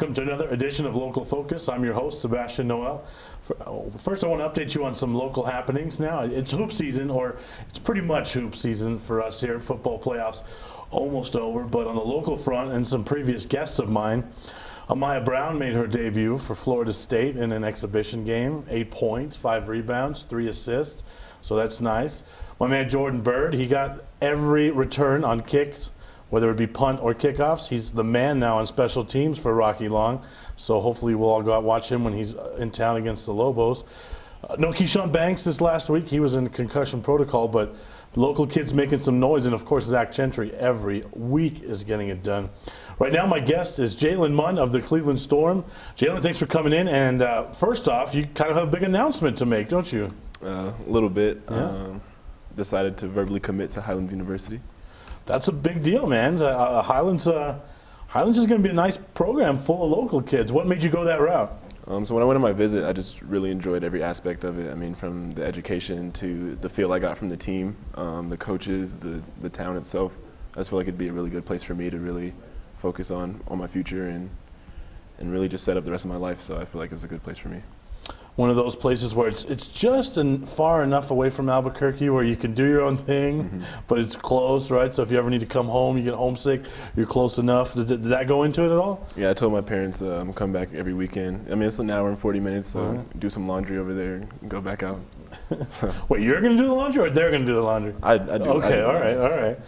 welcome to another edition of Local Focus. I'm your host, Sebastian Noel. First, I want to update you on some local happenings now. It's hoop season, or it's pretty much hoop season for us here. Football playoffs almost over, but on the local front and some previous guests of mine, Amaya Brown made her debut for Florida State in an exhibition game. 8 points, 5 rebounds, 3 assists, so that's nice. My man Jordan Bird, he got every return on kicks, whether it be punt or kickoffs. He's the man now on special teams for Rocky Long, so hopefully we'll all go out and watch him when he's in town against the Lobos. No Keyshawn Banks this last week. He was in concussion protocol, but local kids making some noise, and of course Zach Gentry every week is getting it done. Right now my guest is Jalen Munn of the Cleveland Storm. Jalen, thanks for coming in, and first off, you kind of have a big announcement to make, don't you? A little bit. Yeah. Decided to verbally commit to Highlands University. That's a big deal, man. Highlands is going to be a nice program full of local kids. What made you go that route? So when I went on my visit, I just really enjoyed every aspect of it. I mean, from the education to the feel I got from the team, the coaches, the town itself. I just feel like it'd be a really good place for me to really focus on my future and really just set up the rest of my life. So I feel like it was a good place for me. One of those places where it's just far enough away from Albuquerque where you can do your own thing, but it's close, right? So if you ever need to come home, you get homesick, you're close enough. Did that go into it at all? Yeah, I told my parents I'm come back every weekend. I mean, it's an hour and 40 minutes, so do some laundry over there and go back out. Wait, you're going to do the laundry or they're going to do the laundry? I do. Okay, all right.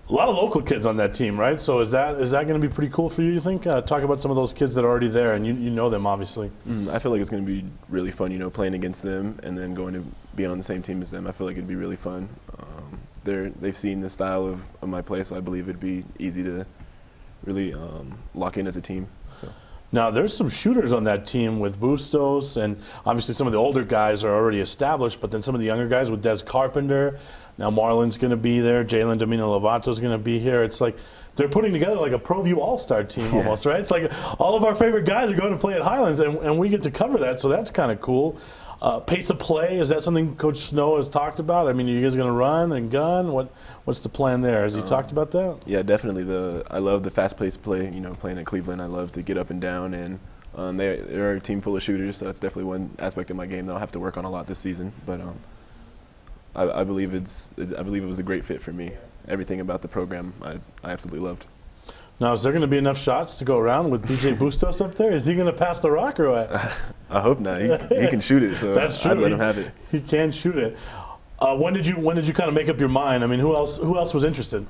A lot of local kids on that team, right? So is that going to be pretty cool for you think? Talk about some of those kids that are already there, and you know them, obviously. I feel like it's going to be really fun, playing against them and then going to be on the same team as them. I feel like it'd be really fun. They've seen the style of my play, so I believe it'd be easy to really lock in as a team. So. Now, there's some shooters on that team with Bustos, and obviously some of the older guys are already established, but then some of the younger guys with Des Carpenter. Now Marlon's going to be there. Jalen Domino Lovato's going to be here. It's like they're putting together like a Proview all-star team almost, right? It's like all of our favorite guys are going to play at Highlands, and we get to cover that, so that's kind of cool. Pace of play, is that something Coach Snow has talked about? I mean, are you guys going to run and gun? What's the plan there? Has he talked about that? Yeah, definitely. I love the fast-paced play. Playing at Cleveland, I love to get up and down, and they're a team full of shooters, so that's definitely one aspect of my game that I'll have to work on a lot this season. But I believe it was a great fit for me. Everything about the program I absolutely loved. Now, is there going to be enough shots to go around with DJ Bustos up there? Is he going to pass the rock or what? I hope not. He can shoot it, so that's true. I'd let him have it. He can shoot it. When did you kind of make up your mind? I mean, who else was interested?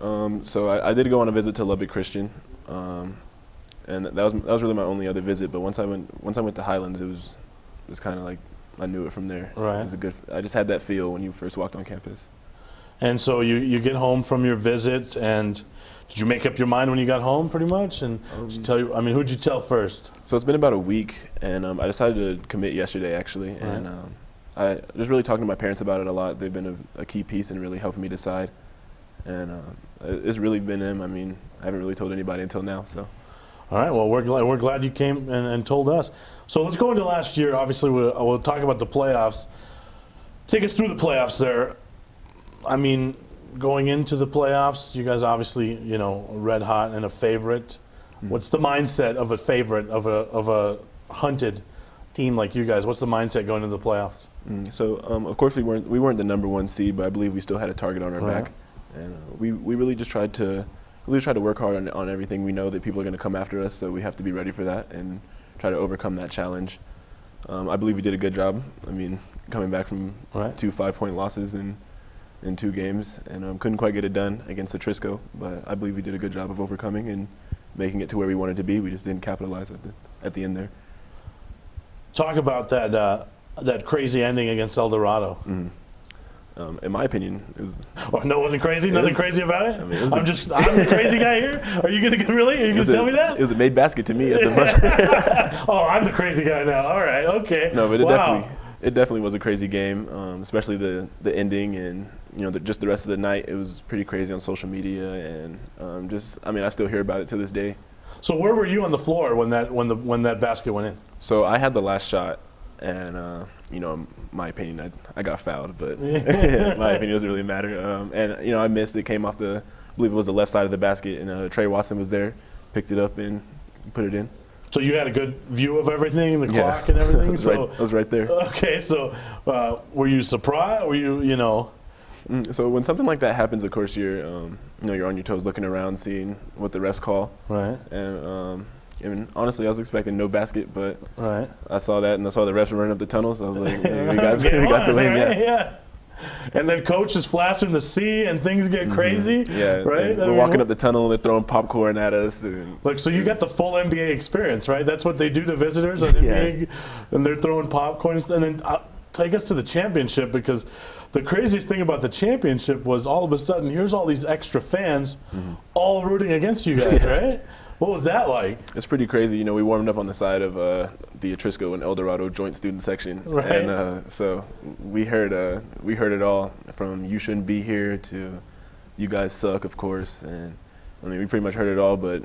So I did go on a visit to Lubbock Christian, and that was really my only other visit. But once I went to Highlands, it was kind of like I knew it from there. Right. It was I just had that feel when you first walked on campus. And so you get home from your visit, and did you make up your mind when you got home, pretty much? And who'd you tell first? So it's been about a week, and I decided to commit yesterday, actually. Right. And I was really talking to my parents about it a lot. They've been a key piece in really helping me decide. And it's really been them. I mean, I haven't really told anybody until now. So. All right. Well, we're glad you came and told us. So let's go into last year. Obviously, we'll talk about the playoffs. Take us through the playoffs there. I mean, going into the playoffs, you guys obviously, red hot and a favorite. What's the mindset of a favorite, of a hunted team like you guys? What's the mindset going into the playoffs? So, of course, we weren't the #1 seed, but I believe we still had a target on our back, and we really just tried to work hard on everything. We know that people are going to come after us, so we have to be ready for that and try to overcome that challenge. I believe we did a good job. I mean, coming back from 2 5-point losses in 2 games, and couldn't quite get it done against the Trisco, but I believe we did a good job of overcoming and making it to where we wanted to be. We just didn't capitalize at the end there. Talk about that crazy ending against El Dorado. In my opinion, it was. Oh, no, it wasn't crazy. Nothing crazy about it. I mean, I'm the crazy guy here. Are you gonna tell me that? It was a made basket to me at the buzzer. Oh, I'm the crazy guy now. All right, okay. No, but it definitely was a crazy game, especially the ending and just the rest of the night. It was pretty crazy on social media, and I still hear about it to this day. So where were you on the floor when that basket went in? So I had the last shot, and my opinion, I got fouled, but my opinion doesn't really matter. And I missed. It came off I believe it was the left side of the basket, and Trey Watson was there, picked it up and put it in. So you had a good view of everything, the clock and everything? I was right there. Okay, so were you surprised? Were you know? So when something like that happens, of course, you're you're on your toes looking around, seeing what the refs call. Right. And I mean, honestly, I was expecting no basket, but right. I saw that, and I saw the refs running up the tunnel, so I was like, hey, we got the win, right? Yeah. And then coach is flashing the C, and things get crazy. Yeah, right. We're walking up the tunnel, and they're throwing popcorn at us. And look, so you got the full NBA experience, right? That's what they do to visitors on NBA, and they're throwing popcorn. And then take us to the championship, because the craziest thing about the championship was all of a sudden here's all these extra fans all rooting against you guys, right? What was that like? It's pretty crazy. You know, we warmed up on the side of the Atrisco and El Dorado joint student section, right. And so we heard it all, from you shouldn't be here to you guys suck, of course. And I mean, we pretty much heard it all. But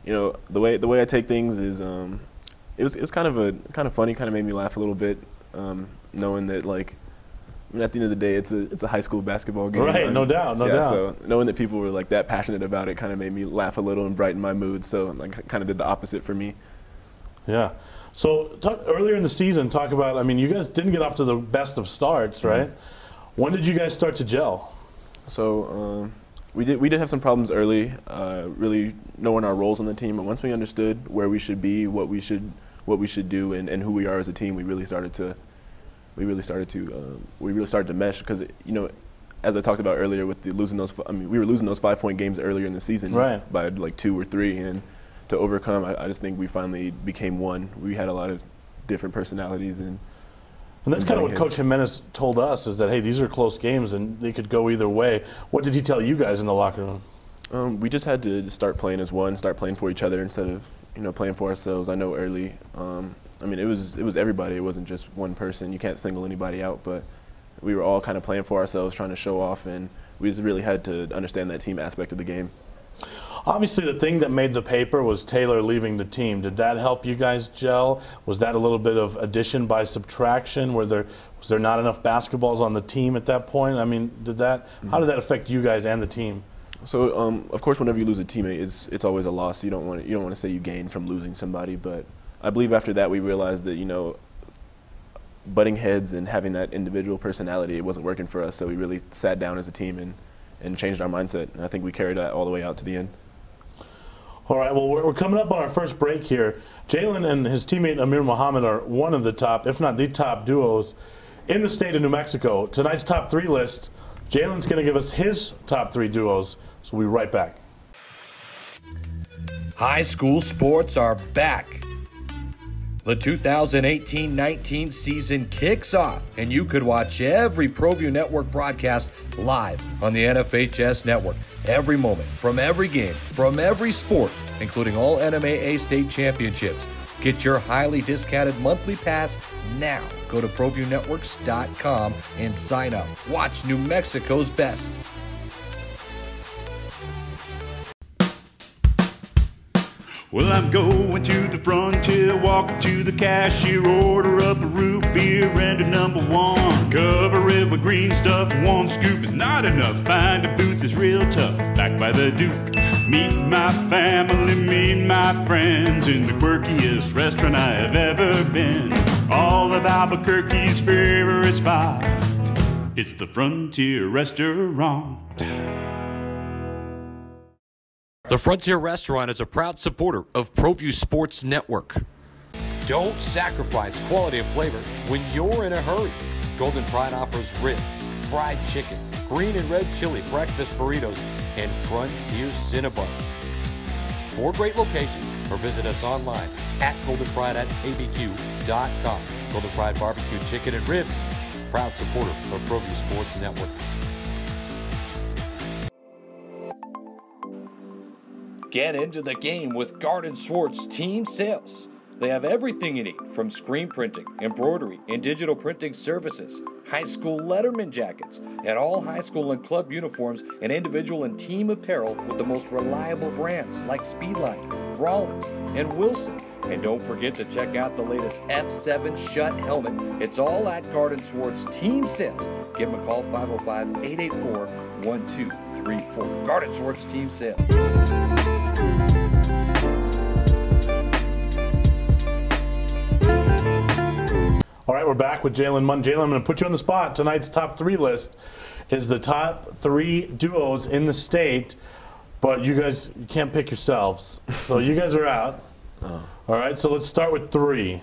you know, the way I take things is it was kind of funny, kind of made me laugh a little bit, knowing that, like, I mean, at the end of the day, it's a high school basketball game. Right, no doubt, no doubt. So knowing that people were like that passionate about it kind of made me laugh a little and brighten my mood. So like, kind of did the opposite for me. Yeah. So earlier in the season, talk about. I mean, you guys didn't get off to the best of starts, right? When did you guys start to gel? So we did have some problems early, really knowing our roles on the team. But once we understood where we should be, what we should do, and who we are as a team, we really started to mesh, because you know, as I talked about earlier with we were losing those 5-point games earlier in the season, right, by like 2 or 3, and to overcome, I just think we finally became one. We had a lot of different personalities, and that's kind of what Coach Jimenez told us, is that, hey, these are close games and they could go either way. What did he tell you guys in the locker room? We just had to start playing as one, start playing for each other instead of playing for ourselves. I know early. I mean, it was everybody. It wasn't just one person. You can't single anybody out, but we were all kind of playing for ourselves, trying to show off, and we just really had to understand that team aspect of the game. Obviously, the thing that made the paper was Taylor leaving the team. Did that help you guys gel? Was that a little bit of addition by subtraction? Was there not enough basketballs on the team at that point? I mean, how did that affect you guys and the team? So, of course, whenever you lose a teammate, it's always a loss. You don't want to say you gained from losing somebody, but I believe after that we realized that, butting heads and having that individual personality, it wasn't working for us. So we really sat down as a team and changed our mindset. And I think we carried that all the way out to the end. All right, well, we're coming up on our first break here. Jalen and his teammate Amir Muhammad are one of the top, if not the top duos in the state of New Mexico. Tonight's top 3 list, Jalen's going to give us his top 3 duos. So we'll be right back. High school sports are back. The 2018-19 season kicks off, and you could watch every Proview Network broadcast live on the NFHS network. Every moment, from every game, from every sport, including all NMAA state championships. Get your highly discounted monthly pass now. Go to ProviewNetworks.com and sign up. Watch New Mexico's best. Well, I'm going to the frontier, walking to the cashier, order up a root beer and a #1. Cover it with green stuff, 1 scoop is not enough. Find a booth is real tough, back by the Duke. Meet my family, meet my friends in the quirkiest restaurant I have ever been. All of Albuquerque's favorite spot, it's the Frontier Restaurant. The Frontier Restaurant is a proud supporter of Proview Sports Network. Don't sacrifice quality and flavor when you're in a hurry. Golden Pride offers ribs, fried chicken, green and red chili breakfast burritos, and Frontier Cinnabons. 4 great locations, or visit us online at goldenpride@abq.com. Golden Pride Barbecue Chicken and Ribs, proud supporter of Proview Sports Network. Get into the game with Garden Swartz Team Sales. They have everything you need, from screen printing, embroidery, and digital printing services, high school letterman jackets, and all high school and club uniforms, and individual and team apparel with the most reliable brands like Speedline, Rollins, and Wilson. And don't forget to check out the latest F7 Shut helmet. It's all at Garden Swartz Team Sales. Give them a call, 505-884-1234. Garden Swartz Team Sales. All right, we're back with Jalen Munn. Jalen, I'm going to put you on the spot. Tonight's top 3 list is the top 3 duos in the state, but you guys, you can't pick yourselves. So you guys are out. All right, so let's start with 3.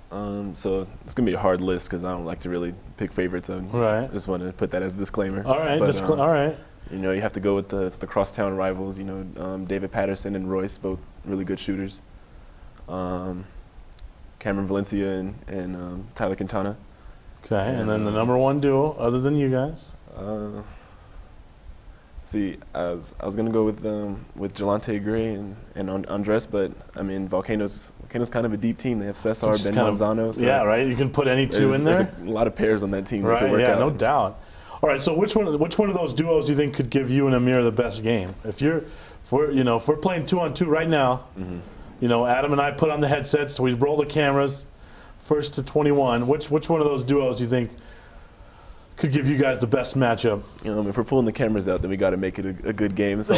So it's going to be a hard list because I don't like to really pick favorites. I just want to put that as a disclaimer. All right, all right. You know, you have to go with the crosstown rivals, you know, David Patterson and Royce, both really good shooters. Cameron Valencia and Tyler Quintana. Okay, and then the number 1 duo, other than you guys? See, I was gonna go with Jelante Gray and Andres, but I mean Volcano's kind of a deep team. They have Cesar, Ben Manzano. So yeah, right. You can put any 2 in there. There's a lot of pairs on that team. Right. That could work yeah, out. no doubt. All right. So which one of those duos do you think could give you and Amir the best game? If we're playing 2-on-2 right now, you know, Adam and I put on the headsets, we roll the cameras, 1st to 21. Which one of those duos do you think could give you guys the best matchup? You know, if we're pulling the cameras out, then we got to make it a good game. So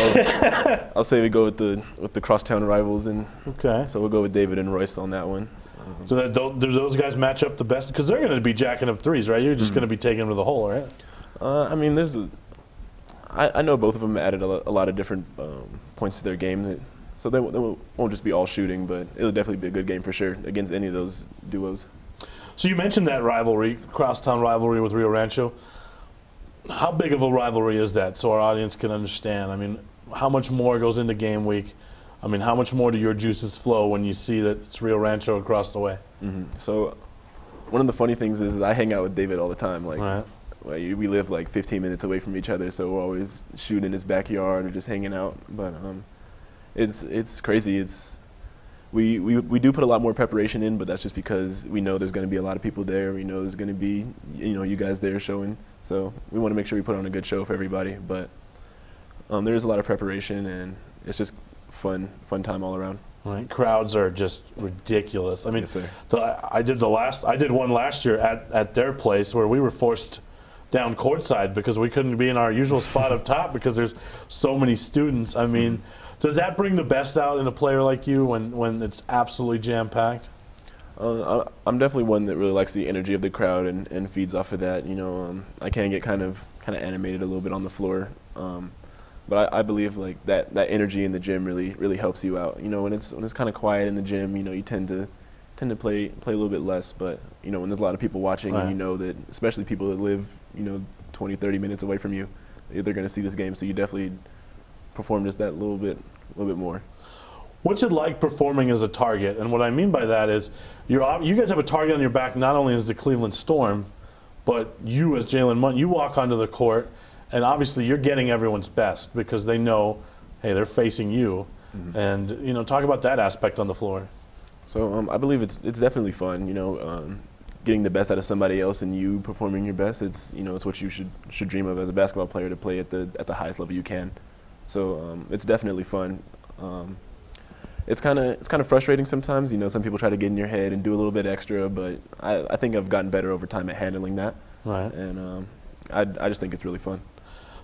I'll say we go with the crosstown rivals, and so we'll go with David and Royce on that one. So do those guys match up the best? Because they're going to be jacking up 3s, right? You're just going to be taking them to the hole, right? I mean, I know both of them added a lot of different points to their game. So they won't just be all shooting, but it'll definitely be a good game for sure against any of those duos. So you mentioned that rivalry, crosstown rivalry with Rio Rancho. How big of a rivalry is that, so our audience can understand? I mean, how much more goes into game week? I mean, how much more do your juices flow when you see that it's Rio Rancho across the way? So one of the funny things is I hang out with David all the time. Like, we live like 15 minutes away from each other, so we're always shooting in his backyard or just hanging out. But it's crazy. We do put a lot more preparation in, but that's just because we know there's going to be a lot of people there. We know there's going to be, you know, you guys there showing. So we want to make sure we put on a good show for everybody. But there is a lot of preparation, and it's just fun time all around. Right, crowds are just ridiculous. I mean, yes, sir. I did one last year at their place where we were forced down courtside because we couldn't be in our usual spot up top because there's so many students. I mean. Does that bring the best out in a player like you when it's absolutely jam-packed? I'm definitely one that really likes the energy of the crowd and feeds off of that. You know, I can get kind of animated a little bit on the floor, but I believe like that energy in the gym really helps you out. You know, when it's kind of quiet in the gym, you know, you tend to play a little bit less. But you know, when there's a lot of people watching, and you know that, especially people that live, you know, 20, 30 minutes away from you, they're going to see this game. So you definitely perform just that little bit more. What's it like performing as a target? And what I mean by that is you guys have a target on your back not only as the Cleveland Storm, but you as Jalen Munn, you walk onto the court, and obviously you're getting everyone's best because they know, hey, they're facing you. And, you know, talk about that aspect on the floor. So I believe it's definitely fun, you know, getting the best out of somebody else and you performing your best. It's, you know, it's what you should dream of as a basketball player, to play at the highest level you can. So it's definitely fun. It's kind of frustrating sometimes. You know, some people try to get in your head and do a little bit extra, but I think I've gotten better over time at handling that. Right. And I just think it's really fun.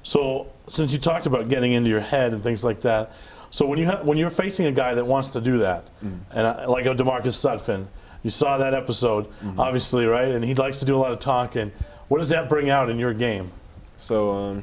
So since you talked about getting into your head and things like that, so when you're facing a guy that wants to do that, and like a DeMarcus Sutphin, you saw that episode, obviously, right? And he likes to do a lot of talking. What does that bring out in your game? So.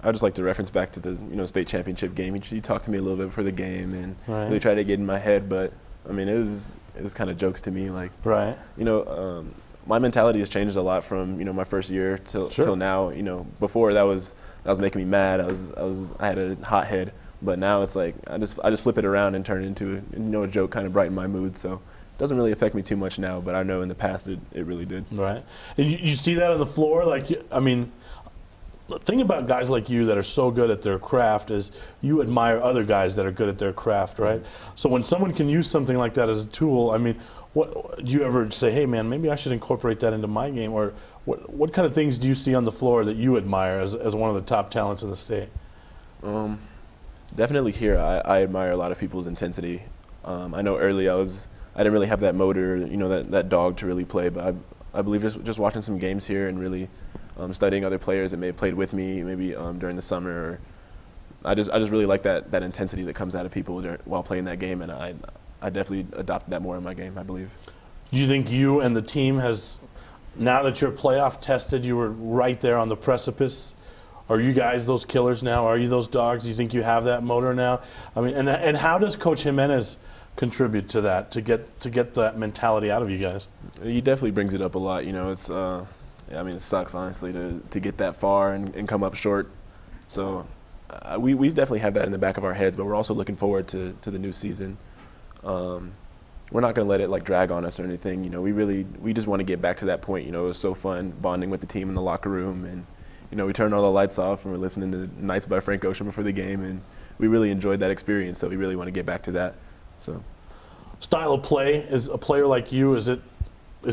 I'd just like to reference back to the state championship game. He talked to me a little bit before the game and really tried to get in my head, but I mean it was kind of jokes to me, like my mentality has changed a lot from my first year till now. You know, before that was making me mad. I had a hot head, but now it's like I just flip it around and turn it into a joke, kind of brighten my mood. So it doesn't really affect me too much now, but I know in the past it really did. Right. And you see that on the floor, like I mean. The thing about guys like you that are so good at their craft is you admire other guys that are good at their craft, right? So when someone can use something like that as a tool, I mean, what do you ever say, hey, man, maybe I should incorporate that into my game? Or what kind of things do you see on the floor that you admire as one of the top talents in the state? Definitely here, I admire a lot of people's intensity. I know early I didn't really have that motor, that dog to really play, but I believe just watching some games here and really studying other players that may have played with me, maybe during the summer. I just really like that intensity that comes out of people while playing that game, and I definitely adopted that more in my game, I believe. Do you think you and the team has, now that you're playoff tested, you were right there on the precipice? Are you guys those killers now? Are you those dogs? Do you think you have that motor now? I mean, and how does Coach Jimenez contribute to that, to get that mentality out of you guys? He definitely brings it up a lot. You know, it's I mean, it sucks honestly to get that far and come up short. So we definitely have that in the back of our heads, but we're also looking forward to the new season. We're not going to let it like drag on us or anything. You know, we just want to get back to that point. You know, it was so fun bonding with the team in the locker room, and you know, we turned all the lights off and we're listening to Nights by Frank Ocean before the game, and we really enjoyed that experience. So we really want to get back to that. So, style of play, is a player like you, is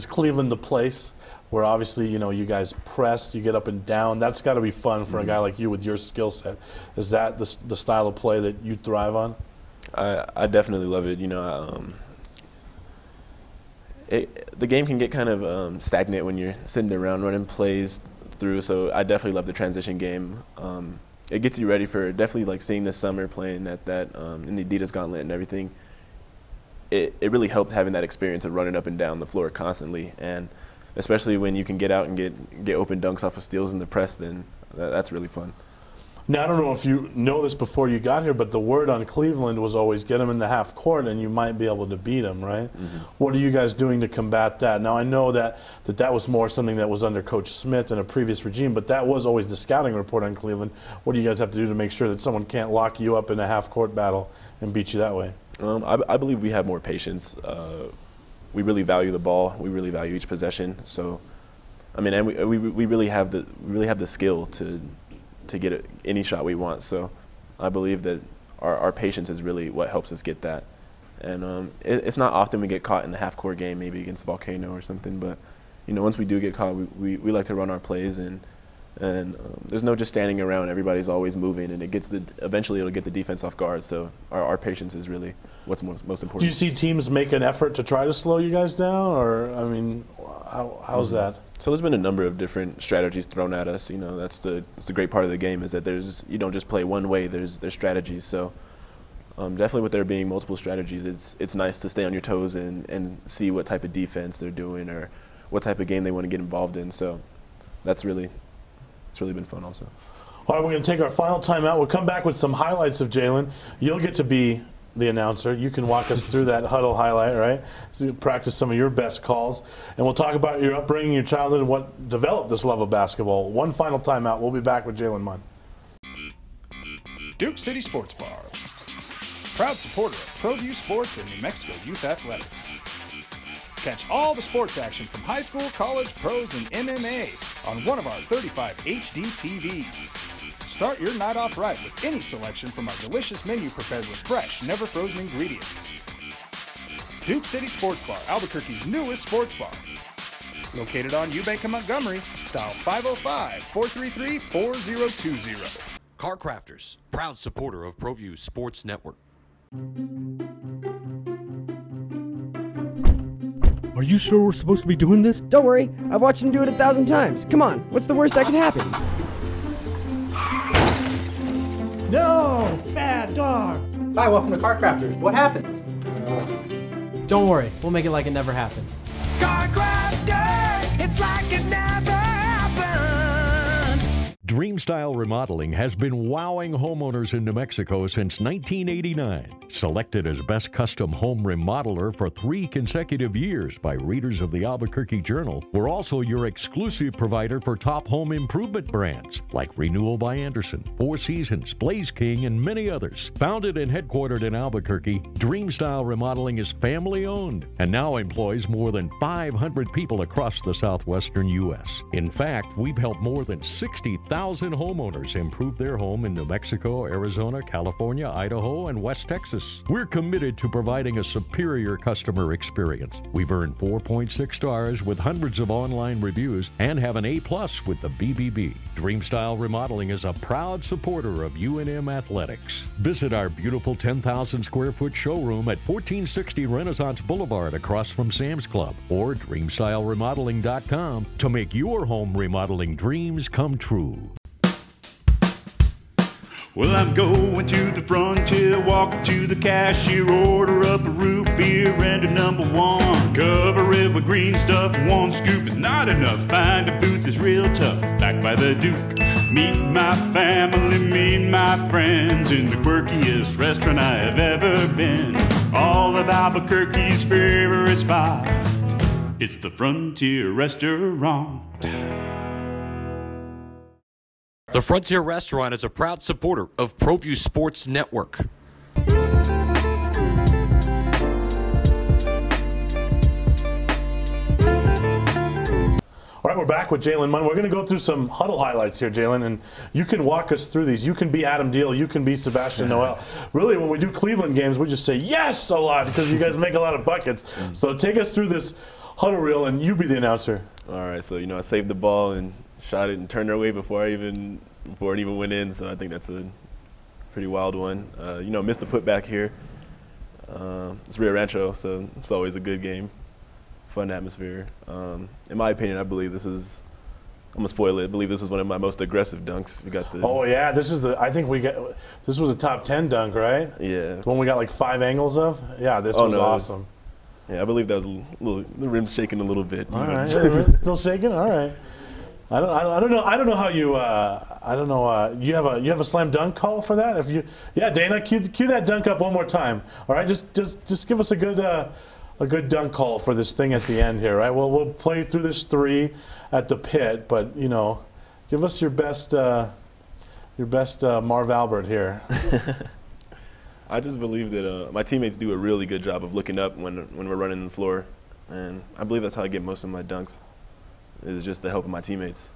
Cleveland the place where obviously, you know, you guys press, you get up and down? That's got to be fun for a guy like you with your skill set. Is that the style of play that you thrive on? I definitely love it. You know, the game can get kind of stagnant when you're sitting around running plays through, so I definitely love the transition game. It gets you ready for definitely like seeing this summer playing in the Adidas Gauntlet and everything. It really helped having that experience of running up and down the floor constantly, and especially when you can get out and get open dunks off of steals in the press, then that's really fun. Now, I don't know if you know this before you got here, but the word on Cleveland was always get them in the half court and you might be able to beat them, right? Mm-hmm. What are you guys doing to combat that? Now, I know that was more something that was under Coach Smith in a previous regime, but that was always the scouting report on Cleveland. What do you guys have to do to make sure that someone can't lock you up in a half court battle and beat you that way? I believe we have more patience. We really value the ball. We really value each possession. So, I mean, and we really have the skill to get any shot we want. So I believe that our patience is really what helps us get that. And it's not often we get caught in the half-court game, maybe against Volcano or something, but you know, once we do get caught, we like to run our plays, and there's no just standing around. Everybody's always moving, and eventually it'll get the defense off guard. So our patience is really what's most important. Do you see teams make an effort to try to slow you guys down, or I mean, how's that? So there's been a number of different strategies thrown at us. You know, that's the great part of the game, is that you don't just play one way. There's strategies. So definitely with there being multiple strategies, it's nice to stay on your toes and see what type of defense they're doing or what type of game they want to get involved in. So it's really been fun also. All right, we're going to take our final timeout. We'll come back with some highlights of Jalen. You'll get to be the announcer. You can walk us through that huddle highlight, right? So you practice some of your best calls. And we'll talk about your upbringing, your childhood, and what developed this love of basketball. One final timeout. We'll be back with Jalen Munn. Duke City Sports Bar. Proud supporter of Proview Sports and New Mexico Youth Athletics. Catch all the sports action from high school, college, pros, and MMA on one of our 35 HD TVs. Start your night off right with any selection from our delicious menu prepared with fresh, never frozen ingredients. Duke City Sports Bar, Albuquerque's newest sports bar. Located on Eubank and Montgomery, dial 505-433-4020. Car Crafters, proud supporter of Proview Sports Network. Are you sure we're supposed to be doing this? Don't worry, I've watched him do it 1,000 times. Come on, what's the worst that can happen? No! Bad dog! Hi, welcome to Car Crafters. What happened? Don't worry, we'll make it like it never happened. Car Crafters, it's like it never happened. Dream Style Remodeling has been wowing homeowners in New Mexico since 1989. Selected as Best Custom Home Remodeler for 3 consecutive years by readers of the Albuquerque Journal, we're also your exclusive provider for top home improvement brands like Renewal by Anderson, Four Seasons, Blaze King, and many others. Founded and headquartered in Albuquerque, Dream Style Remodeling is family-owned and now employs more than 500 people across the southwestern U.S. In fact, we've helped more than 60,000 homeowners improve their home in New Mexico, Arizona, California, Idaho, and West Texas. We're committed to providing a superior customer experience. We've earned 4.6 stars with hundreds of online reviews and have an A+ with the BBB. Dream Style Remodeling is a proud supporter of UNM Athletics. Visit our beautiful 10,000 square foot showroom at 1460 Renaissance Boulevard across from Sam's Club, or dreamstyleremodeling.com to make your home remodeling dreams come true. Well, I'm going to the frontier, walk up to the cashier, order up a root beer and a number one. Cover it with green stuff, one scoop is not enough. Find a booth is real tough, back by the Duke. Meet my family, meet my friends in the quirkiest restaurant I have ever been. All of Albuquerque's favorite spot, it's the Frontier Restaurant. The Frontier Restaurant is a proud supporter of Proview Sports Network. All right, we're back with Jalen Munn. We're going to go through some huddle highlights here, Jalen, and you can walk us through these. You can be Adam Deal. You can be Sebastian Noel. Really, when we do Cleveland games, we just say yes a lot because you guys make a lot of buckets. So take us through this huddle reel, and you be the announcer. All right, so, I saved the ball and shot it and turned it away before it even went in, so I think that's a pretty wild one. Missed the putback here. It's Rio Rancho, so it's always a good game. Fun atmosphere. In my opinion, I believe this is, I'm gonna spoil it, I believe this is one of my most aggressive dunks. We got the. Oh yeah, this is this was a top 10 dunk, right? Yeah. The one we got like 5 angles of? Yeah, this was awesome. Yeah, I believe that was the rim's shaking a little bit. All right, the rim's still shaking? All right. I don't know how you you have a slam dunk call for that? Dana, cue that dunk up one more time. All right, just give us a good dunk call for this thing at the end here, right? We'll play through this 3 at the pit, but give us your best Marv Albert here. I just believe that my teammates do a really good job of looking up when we're running the floor, and I believe that's how I get most of my dunks. Is just the help of my teammates.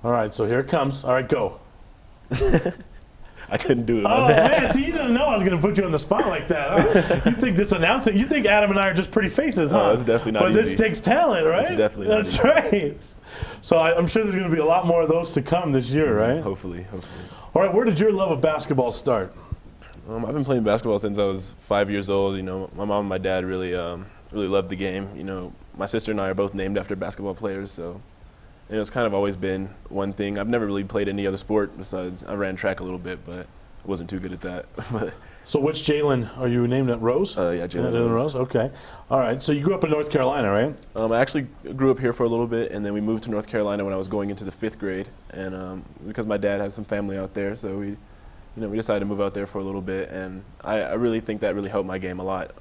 All right, so here it comes. All right, go. I couldn't do it. Oh, man, see, you didn't know I was going to put you on the spot like that. Huh? You think this announcing, you think Adam and I are just pretty faces, huh? No, it's definitely not easy. But this takes talent, right? It's definitely not That's easy. right. So I'm sure there's going to be a lot more of those to come this year, right? Hopefully. All right, where did your love of basketball start? I've been playing basketball since I was 5 years old. My mom and my dad really loved the game. My sister and I are both named after basketball players, so it's kind of always been one thing. I've never really played any other sport besides I ran track a little bit, but I wasn't too good at that. So which Jalen are you named at? Rose? Yeah, Jalen Rose. Okay. All right. So you grew up in North Carolina, right? I actually grew up here for a little bit, and then we moved to North Carolina when I was going into the 5th grade, and because my dad had some family out there, so we decided to move out there for a little bit, and I really think that really helped my game a lot.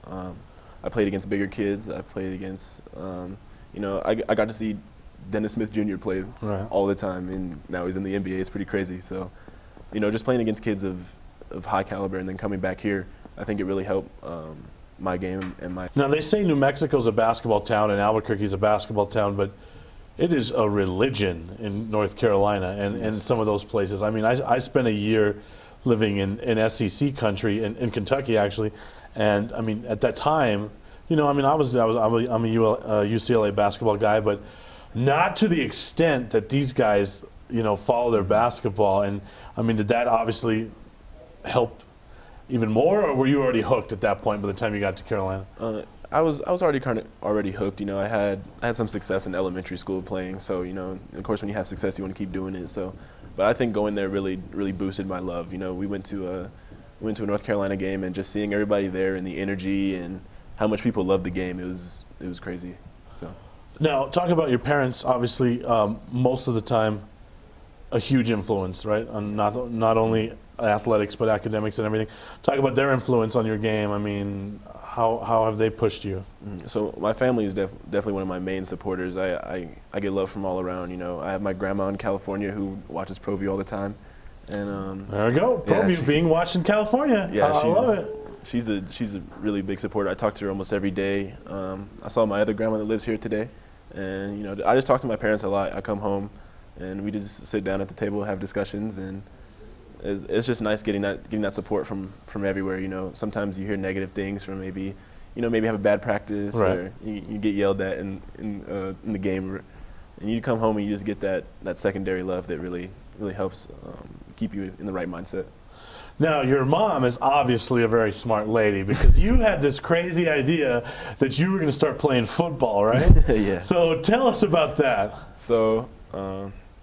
I played against bigger kids. I played against, I got to see Dennis Smith Jr. play all the time, and now he's in the NBA. It's pretty crazy. So, just playing against kids of high caliber and then coming back here, I think it really helped my game and my. Now, they say New Mexico's a basketball town and Albuquerque's a basketball town, but it is a religion in North Carolina and some of those places. I mean, I spent a year living in SEC country, in Kentucky actually, and I mean at that time, I'm a UCLA basketball guy, but not to the extent that these guys follow their basketball. And I mean, did that obviously help even more, or were you already hooked at that point by the time you got to Carolina? I was already already hooked. I had some success in elementary school playing, so of course when you have success you want to keep doing it. So. But I think going there really boosted my love. We went to a North Carolina game, and just seeing everybody there and the energy and how much people loved the game, it was crazy. So. Now, talk about your parents. Obviously, most of the time, a huge influence, right? On not only athletics but academics and everything. Talk about their influence on your game. I mean, how have they pushed you? So my family is definitely one of my main supporters. I get love from all around. I have my grandma in California who watches Proview all the time, and there we go. Proview being watched in California. Yeah, I love it. She's a really big supporter. I talk to her almost every day. I saw my other grandma that lives here today, and I just talk to my parents a lot. I come home, and we just sit down at the table, have discussions, and it's just nice getting that support from everywhere. Sometimes you hear negative things from maybe have a bad practice, or you get yelled at in the game, and you come home and you just get that secondary love that really helps keep you in the right mindset. Now, your mom is obviously a very smart lady, because you had this crazy idea that you were going to start playing football, right? Yeah. So tell us about that. So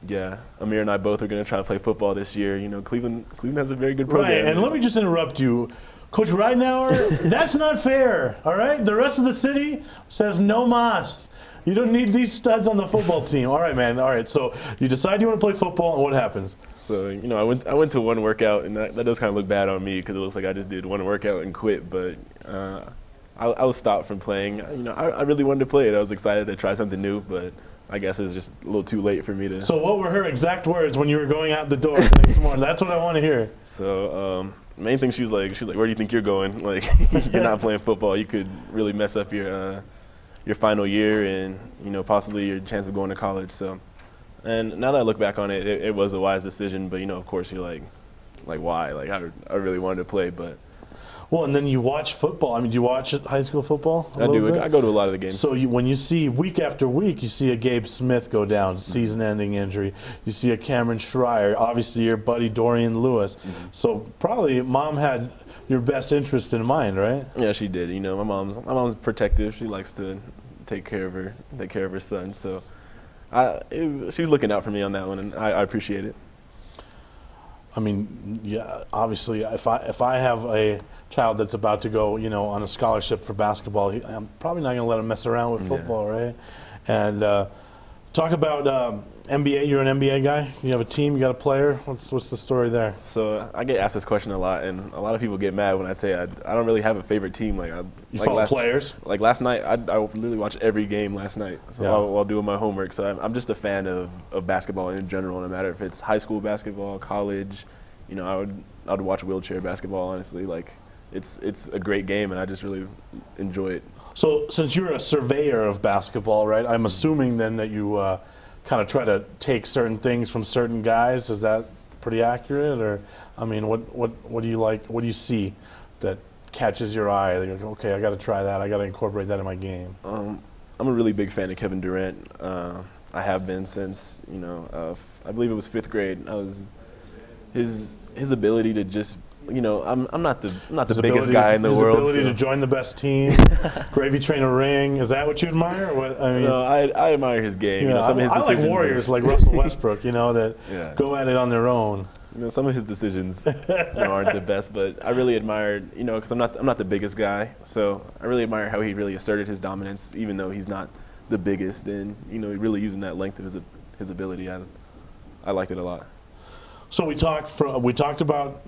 Yeah, Amir and I both are going to try to play football this year. You know, Cleveland has a very good program. Right, and let me just interrupt you. Coach Ridenauer, that's not fair, all right? The rest of the city says no mas. You don't need these studs on the football team. All right, man, all right. So you decide you want to play football, and what happens? So, you know, I went to one workout, and that does kind of look bad on me because it looks like I just did one workout and quit. But I was stopped from playing. You know, I really wanted to play it. I was excited to try something new, but I guess it's just a little too late for me to. So what were her exact words when you were going out the door the next morning? That's what I want to hear. So main thing she was like, where do you think you're going? Like, you're not playing football. You could really mess up your final year and, you know, possibly your chance of going to college. So, and now that I look back on it, it was a wise decision. But, you know, of course you're like why? Like I really wanted to play, but. Well, and then you watch football. I mean, do you watch high school football? I do. I go to a lot of the games. So when you see week after week, you see a Gabe Smith go down, season-ending injury. You see a Cameron Schreier, obviously your buddy Dorian Lewis. So probably mom had your best interest in mind, right? Yeah, she did. You know, my mom's protective. She likes to take care of her son. So she was looking out for me on that one, and I appreciate it. I mean, yeah, obviously, if I have a child that's about to go, you know, on a scholarship for basketball, I'm probably not going to let him mess around with football, right? And talk about NBA. You're an NBA guy. You have a team. You got a player. What's the story there? So I get asked this question a lot, and a lot of people get mad when I say I don't really have a favorite team. You follow players? Like last night, I literally watched every game last night while doing my homework. So I'm just a fan of basketball in general, no matter if it's high school basketball, college. You know, I would watch wheelchair basketball. Honestly, like it's a great game, and I just really enjoy it. So since you're a surveyor of basketball, right? I'm assuming then that you kind of try to take certain things from certain guys. Is that pretty accurate, or I mean, what do you like? What do you see that catches your eye? You're like, okay, I got to try that. I got to incorporate that in my game. I'm a really big fan of Kevin Durant. I have been since, you know, I believe it was 5th grade. I was his ability to just, you know, I'm not the biggest guy in the world. His ability to join the best team, gravy train a ring. Is that what you admire? Or what, I mean, no, I admire his game. You know, some of his decisions. I like warriors like Russell Westbrook, you know, that go at it on their own. You know, some of his decisions aren't the best, but I really admired, you know, because I'm not the biggest guy, so I really admire how he really asserted his dominance, even though he's not the biggest, and, you know, really using that length of his ability. I liked it a lot. So we talked about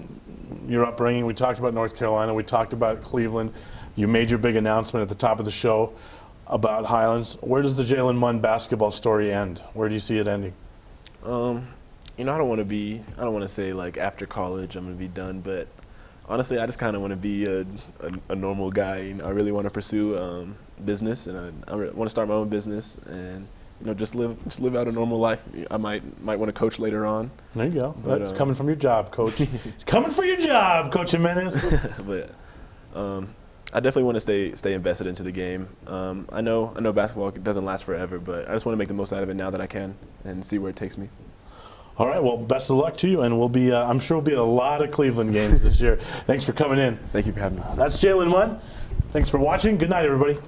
your upbringing. We talked about North Carolina. We talked about Cleveland. You made your big announcement at the top of the show about Highlands. Where does the Jalen Munn basketball story end? Where do you see it ending? You know, I don't want to say like after college I'm going to be done, but honestly, I just kind of want to be a normal guy. You know, I really want to pursue business, and I want to start my own business, and, you know, just live out a normal life. I might want to coach later on. There you go. But, it's coming from your job, Coach. It's coming for your job, Coach Jimenez. But I definitely want to stay invested into the game. I know basketball doesn't last forever, but I just want to make the most out of it now that I can and see where it takes me. All right. Well, best of luck to you, and we'll be. I'm sure we'll be at a lot of Cleveland games this year. Thanks for coming in. Thank you for having me. That's Jalen Munn. Thanks for watching. Good night, everybody.